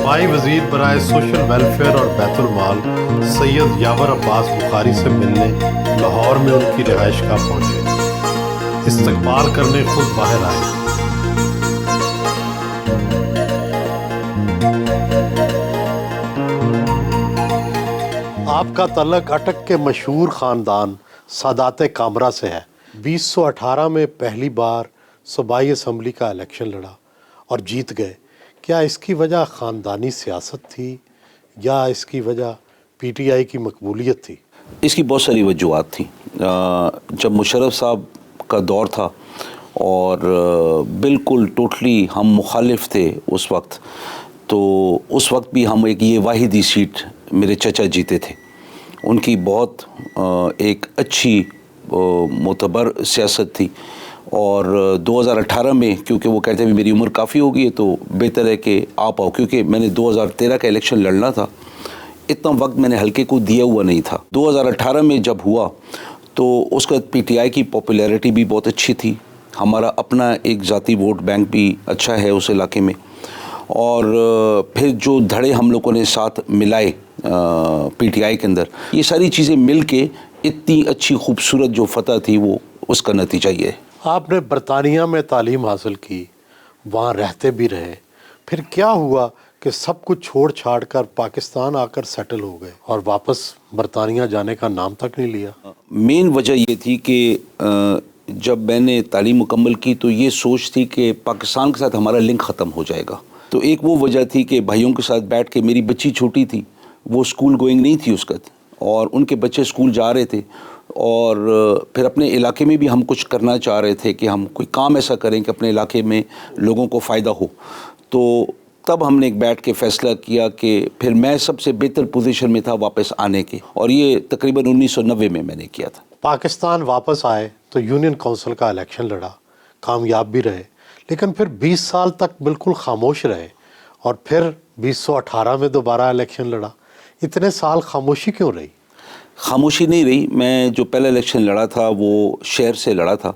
دفاعی وزیر برائے سوشل ویلفیئر اور بیت المال سید یاور عباس بخاری سے ملنے لاہور میں ان کی رہائش گاہ پہنچے۔ استقبال کرنے خود باہر آئے۔ آپ کا تعلق اٹک کے مشہور خاندان سادات کامرا سے ہے۔ 2018 میں پہلی بار صوبائی اسمبلی کا الیکشن لڑا اور جیت گئے۔ کیا اس کی وجہ خاندانی سیاست تھی یا اس کی وجہ پی ٹی آئی کی مقبولیت تھی؟ اس کی بہت ساری وجوہات تھیں۔ جب مشرف صاحب کا دور تھا اور بالکل ٹوٹلی ہم مخالف تھے اس وقت، تو اس وقت بھی ہم یہ واحدی سیٹ میرے چچا جیتے تھے۔ ان کی بہت ایک اچھی معتبر سیاست تھی، اور 2018 میں کیونکہ وہ کہتے ہیں میری عمر کافی ہو گئی ہے تو بہتر ہے کہ آپ آؤ، کیونکہ میں نے 2013 کا الیکشن لڑنا تھا، اتنا وقت میں نے حلقے کو دیا ہوا نہیں تھا۔ 2018 میں جب ہوا تو اس کا پی ٹی آئی کی پاپولیرٹی بھی بہت اچھی تھی، ہمارا اپنا ایک ذاتی ووٹ بینک بھی اچھا ہے اس علاقے میں، اور پھر جو دھڑے ہم لوگوں نے ساتھ ملائے پی ٹی آئی کے اندر، یہ ساری چیزیں مل کے اتنی اچھی خوبصورت جو فتح تھی وہ اس کا نتیجہ یہ ہے۔ آپ نے برطانیہ میں تعلیم حاصل کی، وہاں رہتے بھی رہے، پھر کیا ہوا کہ سب کچھ چھوڑ چھاڑ کر پاکستان آ کر سیٹل ہو گئے اور واپس برطانیہ جانے کا نام تک نہیں لیا؟ مین وجہ یہ تھی کہ جب میں نے تعلیم مکمل کی تو یہ سوچ تھی کہ پاکستان کے ساتھ ہمارا لنک ختم ہو جائے گا، تو ایک وہ وجہ تھی کہ بھائیوں کے ساتھ بیٹھ کے، میری بچی چھوٹی تھی، وہ اسکول گوئنگ نہیں تھی اس کا، اور ان کے بچے اسکول جا رہے تھے، اور پھر اپنے علاقے میں بھی ہم کچھ کرنا چاہ رہے تھے کہ ہم کوئی کام ایسا کریں کہ اپنے علاقے میں لوگوں کو فائدہ ہو۔ تو تب ہم نے ایک بیٹھ کے فیصلہ کیا کہ پھر میں سب سے بہتر پوزیشن میں تھا واپس آنے کے، اور یہ تقریباً 1990 میں نے کیا تھا۔ پاکستان واپس آئے تو یونین کونسل کا الیکشن لڑا، کامیاب بھی رہے، لیکن پھر 20 سال تک بالکل خاموش رہے، اور پھر 2018 میں دوبارہ الیکشن لڑا۔ اتنے سال خاموشی کیوں رہی؟ خاموشی نہیں رہی، میں جو پہلا الیکشن لڑا تھا وہ شہر سے لڑا تھا،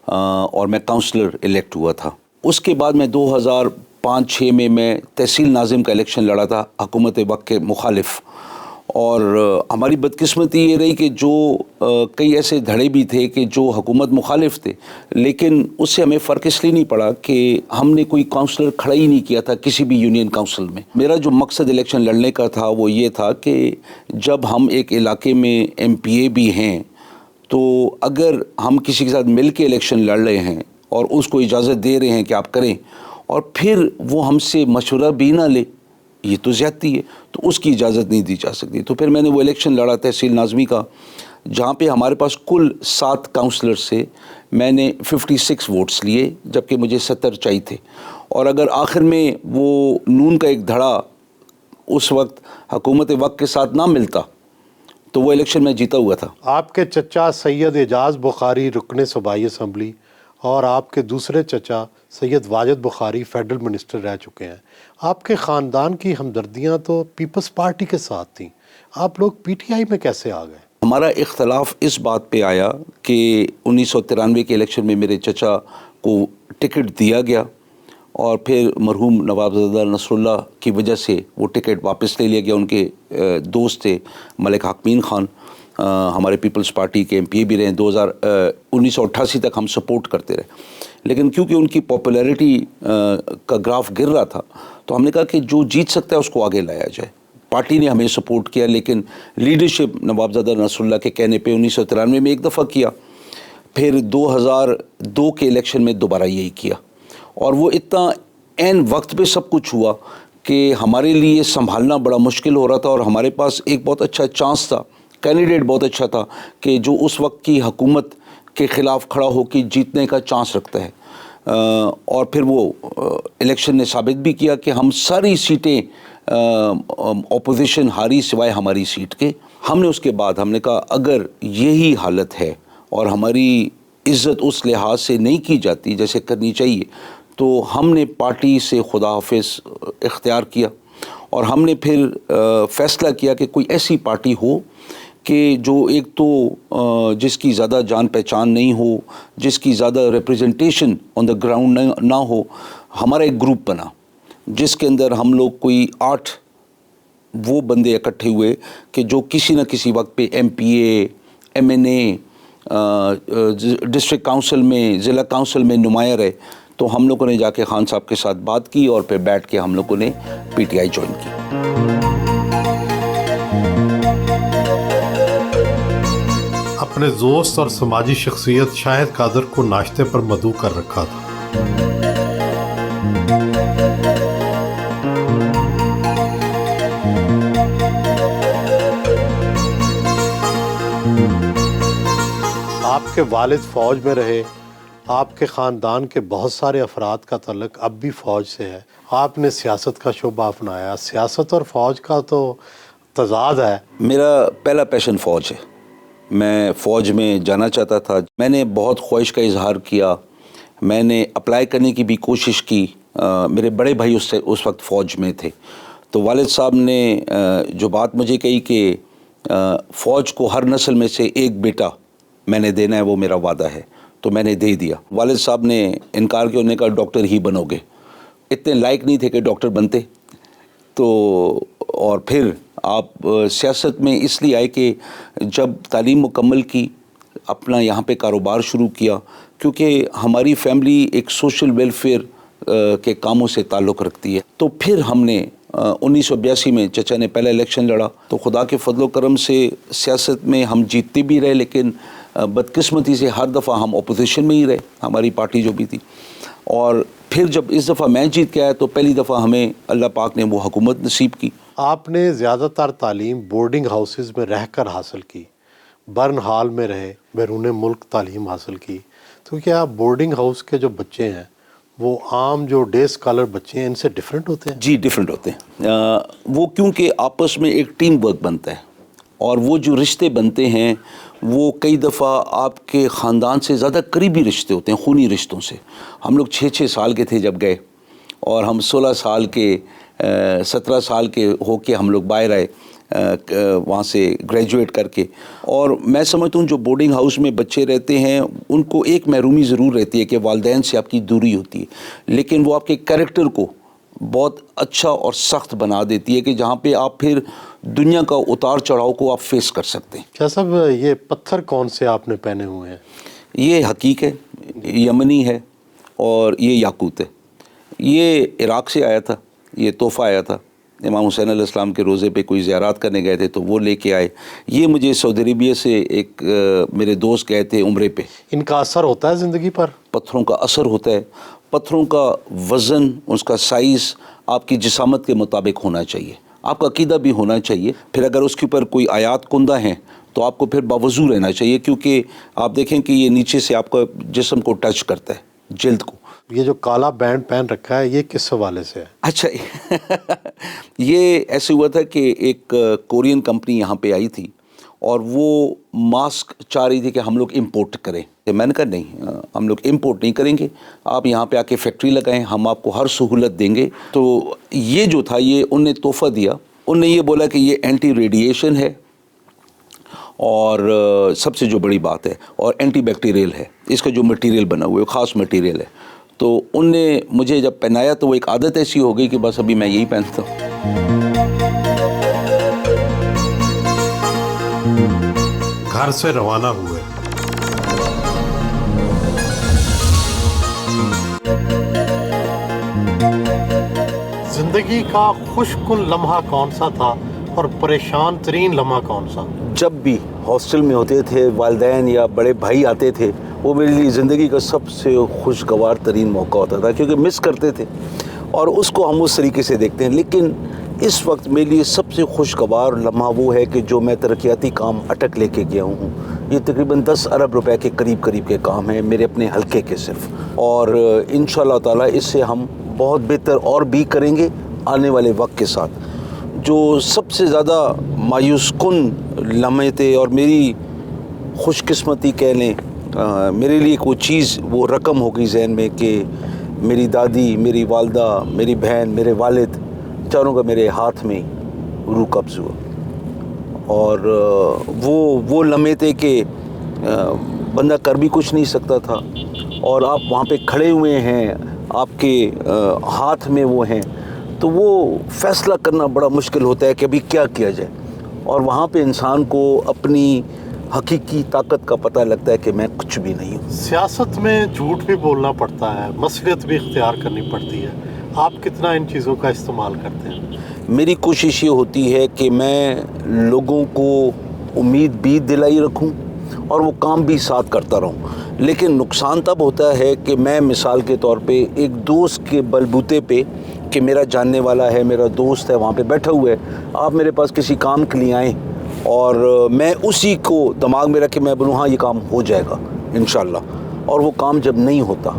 اور میں کاؤنسلر الیکٹ ہوا تھا۔ اس کے بعد میں 2005-06 میں تحصیل ناظم کا الیکشن لڑا تھا حکومت وقت کے مخالف، اور ہماری بدقسمتی یہ رہی کہ جو کئی ایسے دھڑے بھی تھے کہ جو حکومت مخالف تھے، لیکن اس سے ہمیں فرق اس لیے نہیں پڑا کہ ہم نے کوئی کاؤنسلر کھڑا ہی نہیں کیا تھا کسی بھی یونین کاؤنسل میں۔ میرا جو مقصد الیکشن لڑنے کا تھا وہ یہ تھا کہ جب ہم ایک علاقے میں ایم پی اے بھی ہیں، تو اگر ہم کسی کے ساتھ مل کے الیکشن لڑ رہے ہیں اور اس کو اجازت دے رہے ہیں کہ آپ کریں، اور پھر وہ ہم سے مشورہ بھی نہ لے، یہ تو زیادتی ہے، تو اس کی اجازت نہیں دی جا سکتی۔ تو پھر میں نے وہ الیکشن لڑا تحصیل ناظمی کا، جہاں پہ ہمارے پاس کل 7 کاؤنسلر سے میں نے 56 ووٹس لیے، جبکہ مجھے 70 چاہیے تھے، اور اگر آخر میں وہ نون کا ایک دھڑا اس وقت حکومت وقت کے ساتھ نہ ملتا تو وہ الیکشن میں جیتا ہوا تھا۔ آپ کے چچا سید اعجاز بخاری رکن صوبائی اسمبلی اور آپ کے دوسرے چچا سید واجد بخاری فیڈرل منسٹر رہ چکے ہیں۔ آپ کے خاندان کی ہمدردیاں تو پیپلز پارٹی کے ساتھ تھیں، آپ لوگ پی ٹی آئی میں کیسے آ گئے؟ ہمارا اختلاف اس بات پہ آیا کہ 1993 کے الیکشن میں میرے چچا کو ٹکٹ دیا گیا، اور پھر مرحوم نوابزادہ نصر اللہ کی وجہ سے وہ ٹکٹ واپس لے لیا گیا۔ ان کے دوست تھے ملک حاکمین خان، ہمارے پیپلز پارٹی کے ایم پی اے بھی رہے، 1988 تک ہم سپورٹ کرتے رہے، لیکن کیونکہ ان کی پاپولیرٹی کا گراف گر رہا تھا تو ہم نے کہا کہ جو جیت سکتا ہے اس کو آگے لایا جائے۔ پارٹی نے ہمیں سپورٹ کیا، لیکن لیڈرشپ نوابزادہ نصر اللہ کے کہنے پہ 1993 میں ایک دفعہ کیا، پھر 2002 کے الیکشن میں دوبارہ یہی کیا، اور وہ اتنا عین وقت پہ سب کچھ ہوا کہ ہمارے لیے سنبھالنا بڑا مشکل ہو رہا تھا، اور ہمارے پاس ایک بہت اچھا چانس تھا، کینڈیڈیٹ بہت اچھا تھا کہ جو اس وقت کی حکومت کے خلاف کھڑا ہو کے جیتنے کا چانس رکھتا ہے، اور پھر وہ الیکشن نے ثابت بھی کیا کہ ہم ساری سیٹیں اپوزیشن ہاری سوائے ہماری سیٹ کے۔ ہم نے اس کے بعد ہم نے کہا اگر یہی حالت ہے اور ہماری عزت اس لحاظ سے نہیں کی جاتی جیسے کرنی چاہیے، تو ہم نے پارٹی سے خدا حافظ اختیار کیا، اور ہم نے پھر فیصلہ کیا کہ کوئی ایسی پارٹی ہو کہ جو ایک تو جس کی زیادہ جان پہچان نہیں ہو، جس کی زیادہ ریپریزنٹیشن آن دا گراؤنڈ نہ ہو۔ ہمارا ایک گروپ بنا جس کے اندر ہم لوگ کوئی 8 وہ بندے اکٹھے ہوئے کہ جو کسی نہ کسی وقت پہ MPA MNA ڈسٹرکٹ کاؤنسل میں ضلع کاؤنسل میں نمایاں رہے. تو ہم لوگوں نے جا کے خان صاحب کے ساتھ بات کی اور پھر بیٹھ کے ہم لوگوں نے PTI جوائن کی. اپنے دوست اور سماجی شخصیت شاہد قادر کو ناشتے پر مدعو کر رکھا تھا. آپ کے والد فوج میں رہے. آپ کے خاندان کے بہت سارے افراد کا تعلق اب بھی فوج سے ہے. آپ نے سیاست کا شعبہ اپنایا. سیاست اور فوج کا تو تضاد ہے. میرا پہلا پیشن فوج ہے. میں فوج میں جانا چاہتا تھا. میں نے بہت خواہش کا اظہار کیا. میں نے اپلائی کرنے کی بھی کوشش کی. میرے بڑے بھائی اس وقت فوج میں تھے. تو والد صاحب نے جو بات مجھے کہی کہ فوج کو ہر نسل میں سے ایک بیٹا میں نے دینا ہے، وہ میرا وعدہ ہے. تو میں نے دے دیا. والد صاحب نے انکار کیا. انہوں نے کہا ڈاکٹر ہی بنو گے. اتنے لائق نہیں تھے کہ ڈاکٹر بنتے. تو اور پھر آپ سیاست میں اس لیے آئے کہ جب تعلیم مکمل کی، اپنا یہاں پہ کاروبار شروع کیا، کیونکہ ہماری فیملی ایک سوشل ویلفیئر کے کاموں سے تعلق رکھتی ہے. تو پھر ہم نے 1982 میں چچا نے پہلا الیکشن لڑا. تو خدا کے فضل و کرم سے سیاست میں ہم جیتتے بھی رہے، لیکن بدقسمتی سے ہر دفعہ ہم اپوزیشن میں ہی رہے، ہماری پارٹی جو بھی تھی. اور پھر جب اس دفعہ میں جیت کے آیا تو پہلی دفعہ ہمیں اللہ پاک نے وہ حکومت نصیب کی. آپ نے زیادہ تر تعلیم بورڈنگ ہاؤسز میں رہ کر حاصل کی. برن ہال میں رہے، بیرون ملک تعلیم حاصل کی. تو کیا بورڈنگ ہاؤس کے جو بچے ہیں وہ عام جو ڈے اسکالر بچے ہیں ان سے ڈیفرنٹ ہوتے ہیں؟ جی ڈیفرنٹ ہوتے ہیں. وہ کیونکہ آپس میں ایک ٹیم ورک بنتا ہے، اور وہ جو رشتے بنتے ہیں وہ کئی دفعہ آپ کے خاندان سے زیادہ قریبی رشتے ہوتے ہیں، خونی رشتوں سے. ہم لوگ 6 سال کے تھے جب گئے، اور ہم 16 سال کے 17 سال کے ہو کے ہم لوگ باہر آئے وہاں سے گریجویٹ کر کے. اور میں سمجھتا ہوں جو بورڈنگ ہاؤس میں بچے رہتے ہیں ان کو ایک محرومی ضرور رہتی ہے کہ والدین سے آپ کی دوری ہوتی ہے، لیکن وہ آپ کے کریکٹر کو بہت اچھا اور سخت بنا دیتی ہے کہ جہاں پہ آپ پھر دنیا کا اتار چڑھاؤ کو آپ فیس کر سکتے ہیں. کیا صاحب یہ پتھر کون سے آپ نے پہنے ہوئے ہیں؟ یہ حقیق ہے، یمنی ہے، اور یہ یاقوت ہے. یہ عراق سے آیا تھا، یہ تحفہ آیا تھا. امام حسین علیہ السلام کے روزے پہ کوئی زیارات کرنے گئے تھے تو وہ لے کے آئے. یہ مجھے سعودی عربیہ سے ایک میرے دوست گئے تھے عمرے پہ. ان کا اثر ہوتا ہے زندگی پر؟ پتھروں کا اثر ہوتا ہے. پتھروں کا وزن، اس کا سائز آپ کی جسامت کے مطابق ہونا چاہیے. آپ کا عقیدہ بھی ہونا چاہیے. پھر اگر اس کے اوپر کوئی آیات کندہ ہیں تو آپ کو پھر باوضو رہنا چاہیے، کیونکہ آپ دیکھیں کہ یہ نیچے سے آپ کا جسم کو ٹچ کرتا ہے، جلد کو. یہ جو کالا بینڈ پہن رکھا ہے یہ کس حوالے سے ہے؟ اچھا یہ ایسے ہوا تھا کہ ایک کورین کمپنی یہاں پہ آئی تھی اور وہ ماسک چاہ رہی تھی کہ ہم لوگ امپورٹ کریں. میں نے کہا نہیں، ہم لوگ امپورٹ نہیں کریں گے، آپ یہاں پہ آ کے فیکٹری لگائیں، ہم آپ کو ہر سہولت دیں گے. تو یہ جو تھا یہ ان نے تحفہ دیا. ان نے یہ بولا کہ یہ اینٹی ریڈیشن ہے، اور سب سے جو بڑی بات ہے، اور اینٹی بیکٹیریل ہے. اس کا جو مٹیریل بنا ہوا ہے خاص مٹیریل ہے. تو ان نے مجھے جب پہنایا تو وہ ایک عادت ایسی ہو گئی کہ بس ابھی میں یہی پہنتا ہوں. گھر سے روانہ ہوئے. زندگی کا خوش کن لمحہ کون سا تھا اور پریشان ترین لمحہ کون سا؟ جب بھی ہاسٹل میں ہوتے تھے، والدین یا بڑے بھائی آتے تھے، وہ میرے لیے زندگی کا سب سے خوشگوار ترین موقع ہوتا تھا، کیونکہ مس کرتے تھے اور اس کو ہم اس طریقے سے دیکھتے ہیں. لیکن اس وقت میرے لیے سب سے خوشگوار لمحہ وہ ہے کہ جو میں ترقیاتی کام اٹک لے کے گیا ہوں. یہ تقریباً 10 ارب روپے کے قریب کے کام ہیں میرے اپنے حلقے کے صرف، اور انشاءاللہ تعالی اس سے ہم بہت بہتر اور بھی کریں گے آنے والے وقت کے ساتھ. جو سب سے زیادہ مایوس کن لمحے تھے اور میری خوش قسمتی کہہ لیں، میرے لیے کوئی چیز وہ رقم ہو گئی ذہن میں کہ میری دادی، میری والدہ، میری بہن، میرے والد چاروں کا میرے ہاتھ میں روح قبض ہوا. اور وہ لمحے تھے کہ بندہ کر بھی کچھ نہیں سکتا تھا، اور آپ وہاں پہ کھڑے ہوئے ہیں، آپ کے ہاتھ میں وہ ہیں. تو وہ فیصلہ کرنا بڑا مشکل ہوتا ہے کہ ابھی کیا کیا جائے، اور وہاں پہ انسان کو اپنی حقیقی طاقت کا پتہ لگتا ہے کہ میں کچھ بھی نہیں ہوں۔ سیاست میں جھوٹ بھی بولنا پڑتا ہے، مصلحت بھی اختیار کرنی پڑتی ہے، آپ کتنا ان چیزوں کا استعمال کرتے ہیں؟ میری کوشش یہ ہوتی ہے کہ میں لوگوں کو امید بھی دلائی رکھوں اور وہ کام بھی ساتھ کرتا رہوں، لیکن نقصان تب ہوتا ہے کہ میں مثال کے طور پہ ایک دوست کے بلبوتے پہ کہ میرا جاننے والا ہے، میرا دوست ہے، وہاں پہ بیٹھا ہوا ہے، آپ میرے پاس کسی کام کے لیے آئیں اور میں اسی کو دماغ میں رکھ کے میں بولوں ہاں یہ کام ہو جائے گا انشاءاللہ، اور وہ کام جب نہیں ہوتا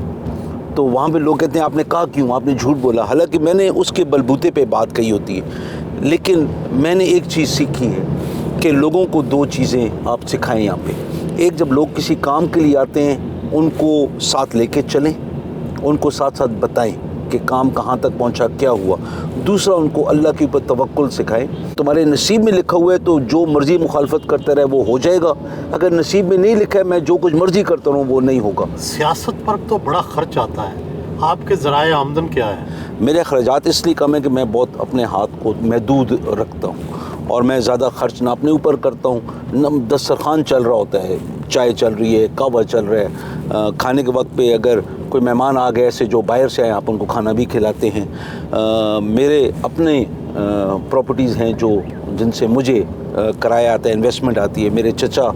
تو وہاں پہ لوگ کہتے ہیں آپ نے کہا کیوں، آپ نے جھوٹ بولا، حالانکہ میں نے اس کے بلبوتے پہ بات کہی ہوتی ہے۔ لیکن میں نے ایک چیز سیکھی ہے کہ لوگوں کو دو چیزیں آپ سکھائیں یہاں پہ، ایک جب لوگ کسی کام کے لیے آتے ہیں ان کو ساتھ لے کے چلیں، ان کو ساتھ ساتھ بتائیں کہ کام کہاں تک پہنچا، کیا ہوا، دوسرا ان کو اللہ کے اوپر توکل سکھائیں۔ تمہارے نصیب میں لکھا ہوا ہے تو جو مرضی مخالفت کرتا رہے وہ ہو جائے گا، اگر نصیب میں نہیں لکھا ہے میں جو کچھ مرضی کرتا رہوں وہ نہیں ہوگا۔ سیاست پر تو بڑا خرچ آتا ہے، آپ کے ذرائع آمدن کیا ہے؟ میرے اخراجات اس لیے کم ہے کہ میں بہت اپنے ہاتھ کو محدود رکھتا ہوں اور میں زیادہ خرچ نہ اپنے اوپر کرتا ہوں، نہ دسترخوان چل رہا ہوتا ہے، چائے چل رہی ہے، قہوہ چل رہا ہے، کھانے کے وقت پہ اگر کوئی مہمان آ گئے ایسے جو باہر سے آئے آپ ان کو کھانا بھی کھلاتے ہیں۔ میرے اپنے پراپرٹیز ہیں جو جن سے مجھے کرایہ آتا ہے، انویسٹمنٹ آتی ہے، میرے چچا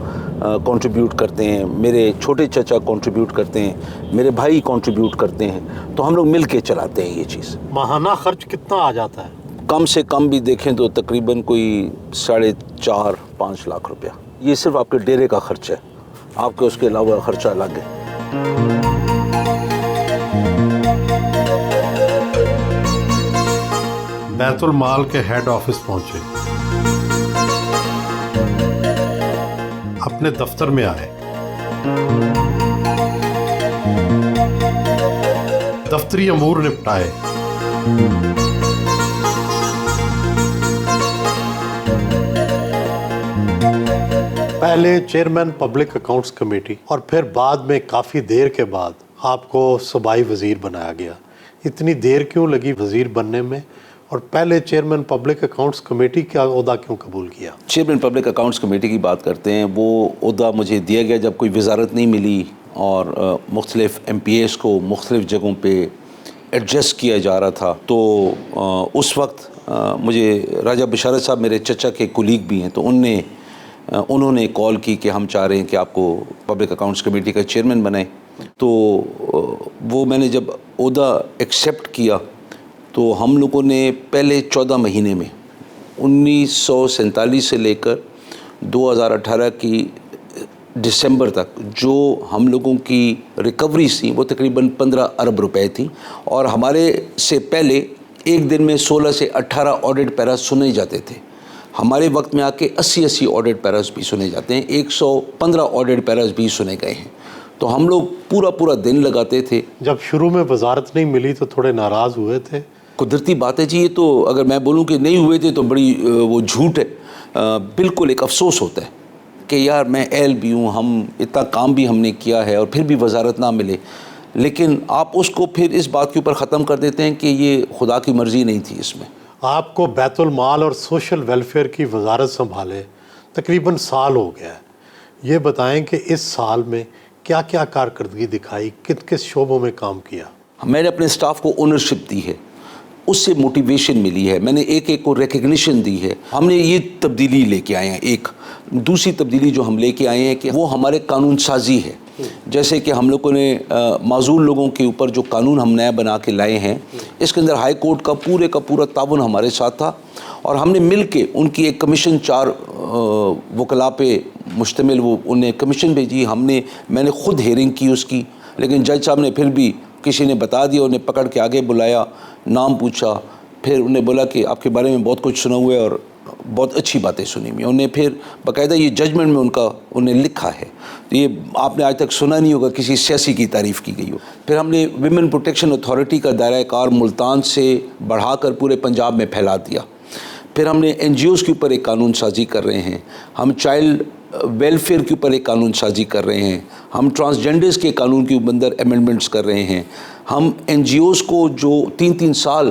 کنٹریبیوٹ کرتے ہیں، میرے چھوٹے چچا کنٹریبیوٹ کرتے ہیں، میرے بھائی کنٹریبیوٹ کرتے ہیں، تو ہم لوگ مل کے چلاتے ہیں یہ چیز۔ ماہانہ خرچ کتنا آ جاتا ہے؟ کم سے کم بھی دیکھیں تو تقریباً کوئی 4.5-5 لاکھ روپیہ، یہ صرف آپ کے ڈیرے کا خرچ ہے، آپ کے اس کے علاوہ خرچہ الگ ہے۔ بیت المال کے ہیڈ آفس پہنچے، اپنے دفتر میں آئے، دفتری امور نپٹائے، پہلے چیئرمین پبلک اکاؤنٹس کمیٹی اور پھر بعد میں کافی دیر کے بعد آپ کو صوبائی وزیر بنایا گیا۔ اتنی دیر کیوں لگی وزیر بننے میں، اور پہلے چیئرمین پبلک اکاؤنٹس کمیٹی کا عہدہ کیوں قبول کیا؟ چیئرمین پبلک اکاؤنٹس کمیٹی کی بات کرتے ہیں، وہ عہدہ مجھے دیا گیا جب کوئی وزارت نہیں ملی اور مختلف ایم پی ایس کو مختلف جگہوں پہ ایڈجسٹ کیا جا رہا تھا، تو اس وقت مجھے راجہ بشارت صاحب میرے چچا کے کولیگ بھی ہیں، تو انہوں نے کال کی کہ ہم چاہ رہے ہیں کہ آپ کو پبلک اکاؤنٹس کمیٹی کا چیئرمین بنائیں۔ تو وہ میں نے جب عہدہ ایکسیپٹ کیا تو ہم لوگوں نے پہلے 14 مہینے میں 1947 سے لے کر 2018 کی دسمبر تک جو ہم لوگوں کی ریکوریز تھیں وہ تقریباً 15 ارب روپے تھیں، اور ہمارے سے پہلے ایک دن میں 16 سے 18 آڈٹ پیراز سنے جاتے تھے، ہمارے وقت میں آ کے 80 آڈٹ پیراز بھی سنے جاتے ہیں، 115 آڈٹ پیراز بھی سنے گئے ہیں، تو ہم لوگ پورا دن لگاتے تھے۔ جب شروع میں وزارت نہیں ملی تو تھوڑے ناراض ہوئے تھے؟ قدرتی بات ہے جی، یہ تو اگر میں بولوں کہ نہیں ہوئے تھے تو بڑی وہ جھوٹ ہے، بالکل ایک افسوس ہوتا ہے کہ یار میں اہل بھی ہوں، ہم اتنا کام بھی ہم نے کیا ہے اور پھر بھی وزارت نہ ملے، لیکن آپ اس کو پھر اس بات کے اوپر ختم کر دیتے ہیں کہ یہ خدا کی مرضی نہیں تھی اس میں۔ آپ کو بیت المال اور سوشل ویلفیئر کی وزارت سنبھالے تقریباً سال ہو گیا ہے، یہ بتائیں کہ اس سال میں کیا کیا کارکردگی دکھائی، کس شعبوں میں کام کیا؟ میں نے اپنے سٹاف کو اونرشپ دی ہے، اس سے موٹیویشن ملی ہے، میں نے ایک کو ریکگنیشن دی ہے، ہم نے یہ تبدیلی لے کے آئے ہیں۔ ایک دوسری تبدیلی جو ہم لے کے آئے ہیں کہ وہ ہمارے قانون سازی ہے، جیسے کہ ہم لوگوں نے معذور لوگوں کے اوپر جو قانون ہم نیا بنا کے لائے ہیں، اس کے اندر ہائی کورٹ کا پورا تعاون ہمارے ساتھ تھا، اور ہم نے مل کے ان کی ایک کمیشن 4 وکلاء پہ مشتمل وہ انہیں کمیشن بھیجی، میں نے خود ہیئرنگ کی اس کی، لیکن جج صاحب نے پھر بھی کسی نے بتا دیا، انہیں پکڑ کے آگے بلایا، نام پوچھا، پھر انہیں بولا کہ آپ کے بارے میں بہت کچھ سنا ہوا ہے اور بہت اچھی باتیں سنی ہوئی ہیں، انہیں پھر باقاعدہ یہ ججمنٹ میں انہیں لکھا ہے، تو یہ آپ نے آج تک سنا نہیں ہوگا کسی سیاسی کی تعریف کی گئی ہو۔ پھر ہم نے ویمن پروٹیکشن اتھارٹی کا دائرہ کار ملتان سے بڑھا کر پورے پنجاب میں پھیلا دیا۔ پھر ہم نے این جی اوز کے اوپر ایک قانون سازی کر رہے ہیں، ہم چائلڈ ویلفیئر کے اوپر ایک قانون سازی کر رہے ہیں، ہم ٹرانسجینڈرز کے قانون کے اندر امینڈمنٹس کر رہے ہیں، ہم این جی اوز کو جو 3 سال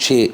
6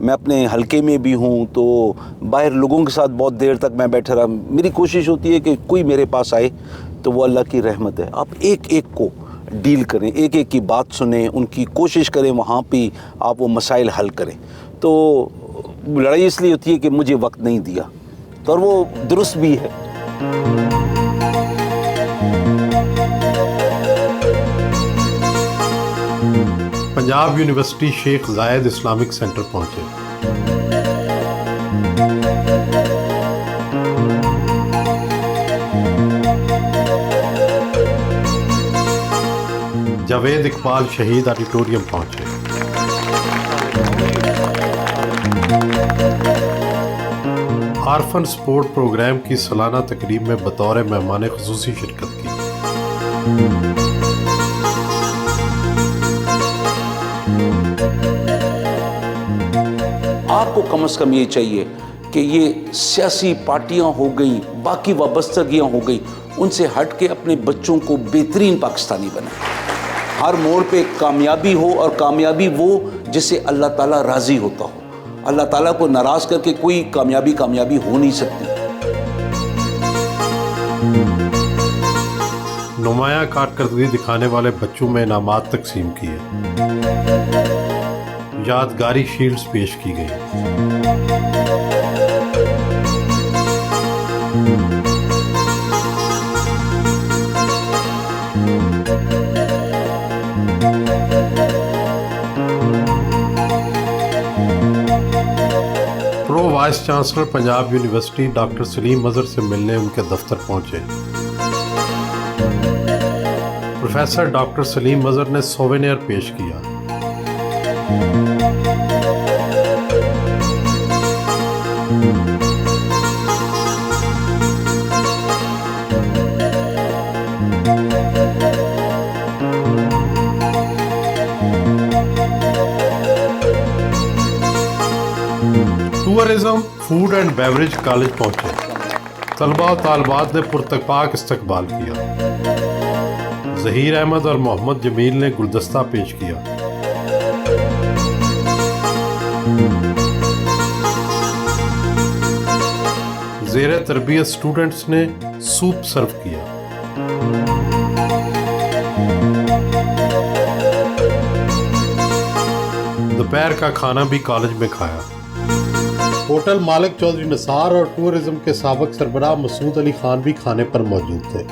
میں اپنے حلقے میں بھی ہوں تو باہر لوگوں کے ساتھ بہت دیر تک میں بیٹھا رہا. میری کوشش ہوتی ہے کہ کوئی میرے پاس آئے تو وہ اللہ کی رحمت ہے. آپ ایک ایک کو ڈیل کریں, ایک ایک کی بات سنیں, ان کی کوشش کریں, وہاں پہ آپ وہ مسائل حل کریں. تو لڑائی اس لیے ہوتی ہے کہ مجھے وقت نہیں دیا, تو اور وہ درست بھی ہے. پنجاب یونیورسٹی شیخ زاید اسلامک سینٹر پہنچے. جاوید اقبال شہید آڈیٹوریم پہنچے. آرفن سپورٹ پروگرام کی سالانہ تقریب میں بطور مہمان خصوصی شرکت کی. آپ کو کم از کم یہ چاہیے کہ یہ سیاسی پارٹیاں ہو گئیں, باقی وابستگیاں ہو گئیں, ان سے ہٹ کے اپنے بچوں کو بہترین پاکستانی بنائیں. ہر موڑ پہ کامیابی ہو, اور کامیابی وہ جس سے اللہ تعالیٰ راضی ہوتا ہو. اللہ تعالیٰ کو ناراض کر کے کوئی کامیابی ہو نہیں سکتی. نمایاں کارکردگی دکھانے والے بچوں میں انعامات تقسیم کیے. یادگاری شیلڈز پیش کی گئی. Pro vice chancellor Punjab university doctor Salim Mazhar سے ملنے ان کے دفتر پہنچے. پروفیسر ڈاکٹر سلیم مظہر نے سووینئر پیش کیا. Tourism food and beverage college پہنچے. طلباء و طالبات نے پرتپاک استقبال کیا. ظہیر احمد اور محمد جمیل نے گلدستہ پیش کیا. زیر تربیت اسٹوڈنٹس نے سوپ سرو کیا. دوپہر کا کھانا بھی کالج میں کھایا. ہوٹل مالک چودھری نثار اور ٹورزم کے سابق سربراہ مسعود علی خان بھی کھانے پر موجود تھے.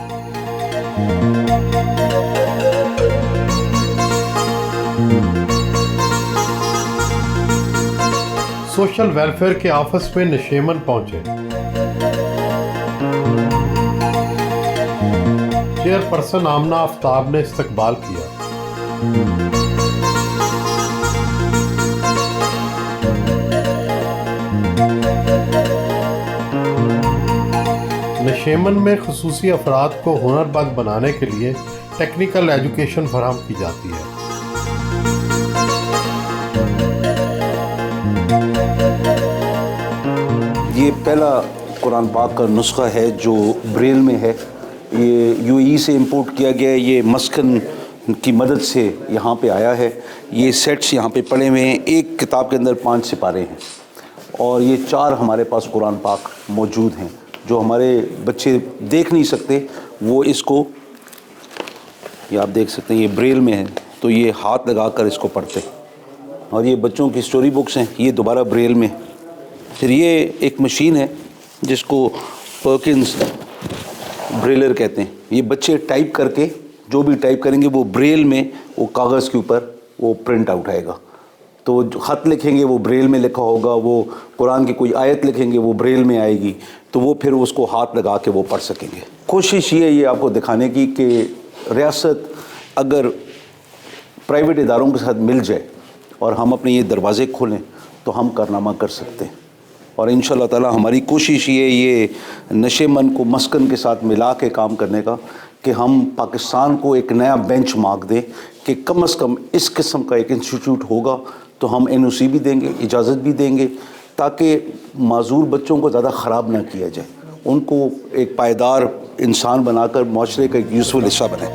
سوشل ویلفیئر کے آفس میں نشیمن پہنچے. چیئرپرسن آمنہ آفتاب نے استقبال کیا. نشیمن میں خصوصی افراد کو ہنرمند بنانے کے لیے ٹیکنیکل ایجوکیشن فراہم کی جاتی ہے. یہ پہلا قرآن پاک کا نسخہ ہے جو بریل میں ہے. یہ یو ای سے امپورٹ کیا گیا ہے. یہ مسکن کی مدد سے یہاں پہ آیا ہے. یہ سیٹس یہاں پہ پڑے ہوئے ہیں. ایک کتاب کے اندر 5 سپارے ہیں, اور یہ 4 ہمارے پاس قرآن پاک موجود ہیں. جو ہمارے بچے دیکھ نہیں سکتے وہ اس کو, یہ آپ دیکھ سکتے ہیں, یہ بریل میں ہے تو یہ ہاتھ لگا کر اس کو پڑھتے. اور یہ بچوں کی سٹوری بکس ہیں, یہ دوبارہ بریل میں. پھر یہ ایک مشین ہے جس کو پرکنز بریلر کہتے ہیں. یہ بچے ٹائپ کر کے جو بھی ٹائپ کریں گے وہ بریل میں وہ کاغذ کے اوپر وہ پرنٹ آؤٹ آئے گا. تو جو خط لکھیں گے وہ بریل میں لکھا ہوگا, وہ قرآن کی کوئی آیت لکھیں گے وہ بریل میں آئے گی, تو وہ پھر اس کو ہاتھ لگا کے وہ پڑھ سکیں گے. کوشش یہ ہے یہ آپ کو دکھانے کی کہ ریاست اگر پرائیویٹ اداروں کے ساتھ مل جائے اور ہم اپنے یہ دروازے کھولیں تو ہم کارنامہ کر سکتے ہیں. اور ان شاء اللہ تعالیٰ ہماری کوشش یہ نشے من کو مسکن کے ساتھ ملا کے کام کرنے کا کہ ہم پاکستان کو ایک نیا بینچ مارک دیں کہ کم از کم اس قسم کا ایک انسٹیٹیوٹ ہوگا تو ہم NOC بھی دیں گے, اجازت بھی دیں گے, تاکہ معذور بچوں کو زیادہ خراب نہ کیا جائے, ان کو ایک پائیدار انسان بنا کر معاشرے کا ایک یوزفل حصہ بنائیں.